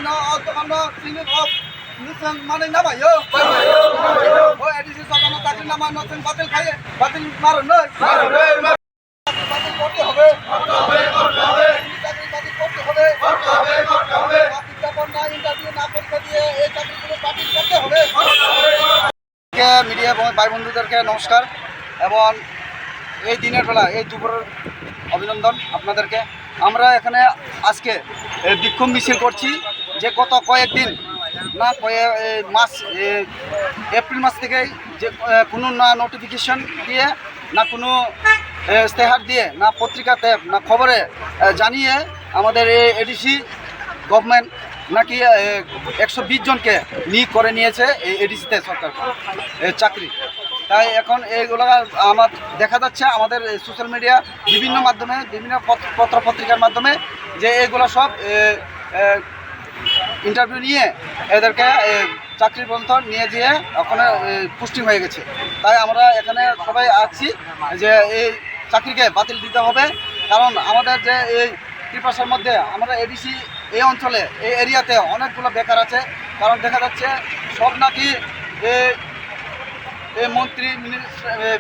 no no sini of nusan mana nama yo oh edisi sakana takri nama nusan batil khaye batil maro no batil করতে হবে চাকরি বাতিল করতে হবে বিজ্ঞাপন না ইন্টারভিউ না পরীক্ষা দিয়ে এই চাকরিগুলো বাতিল করতে হবে। মিডিয়া ভাই বন্ধুদেরকে নমস্কার এবং এই দিনের বেলা এই দুপুরের অভিনন্দন আপনাদেরকে। আমরা এখানে আজকে বিক্ষোভ মিছিল করছি যে গত কয়েকদিন না মাস এপ্রিল মাস থেকেই যে কোনো না নোটিফিকেশন দিয়ে না কোনো ইশতেহার দিয়ে না পত্রিকাতে না খবরে জানিয়ে আমাদের এই এডিসি গভর্নমেন্ট নাকি 120 জনকে নিয়োগ করে নিয়েছে এই এডিসিতে সরকার চাকরি। তাই এখন এইগুলো আমার দেখা যাচ্ছে আমাদের সোশ্যাল মিডিয়া বিভিন্ন মাধ্যমে বিভিন্ন পত্রপত্রিকার মাধ্যমে যে এইগুলো সব ইন্টারভিউ নিয়ে এদেরকে চাকরির পর্যন্ত নিয়ে যেয়ে ওখানে পোস্টিং হয়ে গেছে। তাই আমরা এখানে সবাই আছি যে এই চাকরিকে বাতিল দিতে হবে, কারণ আমাদের যে এই ত্রিপাশার মধ্যে আমরা এডিসি এই অঞ্চলে এই এরিয়াতে অনেকগুলো বেকার আছে। কারণ দেখা যাচ্ছে সব নাকি এই মন্ত্রী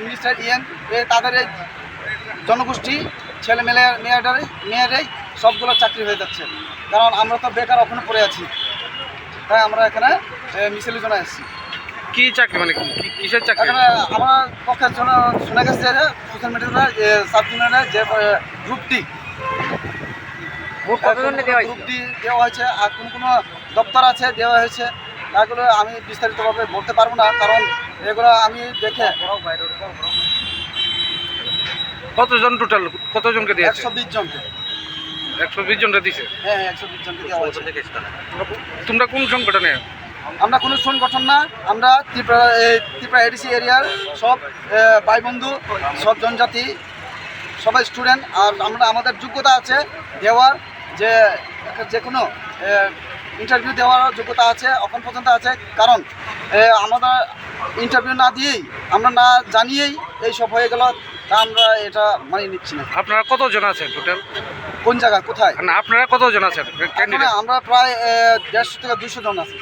মিনিস্টার তাদের এই জনগোষ্ঠী ছেলে মেয়েরাই সবগুলো চাকরি হয়ে যাচ্ছে, কারণ আমরা তো বেকার ওখানে পড়ে আছি। তাই আমরা এখানে মিছিলের জন্য এসেছি। কি চাকরি মানে কিসের চাকরি? এখানে আমার পক্ষের জন্য শোনা গেছে যে সোশ্যাল মিডিয়াতে সাব জুনিয়রে যে গ্রুপ ডি দেওয়া হয়েছে আর কোনো দপ্তর আছে দেওয়া হয়েছে, এগুলো আমি বিস্তারিতভাবে বলতে পারবো না, কারণ এগুলো আমি দেখে। কতজন টোটাল কতজনকে দিয়েছে? 120 জনকে। 120 জনকে দিয়েছে? হ্যাঁ 120 জনকে দেওয়া হয়েছে। তোমরা কোন সংগঠনে? আমরা কোনো সংগঠন না, আমরা ত্রিপুরা এডিসি এরিয়ার সব ভাই বন্ধু, সব জনজাতি, সবাই স্টুডেন্ট। আর আমরা আমাদের যোগ্যতা আছে দেওয়ার, যে কোনো ইন্টারভিউ দেওয়ার যোগ্যতা আছে এখন পর্যন্ত আছে, কারণ আমরা ইন্টারভিউ না দিয়েই আমরা না জানিয়েই এই সব হয়ে গেল। তা আমরা এটা মানিয়ে নিচ্ছি না। আপনারা কতজন আছেন টোটাল? কোন জায়গায় কোথায়? না আপনারা কতজন আছেন? আমরা প্রায় 150 থেকে 200 জন আছি।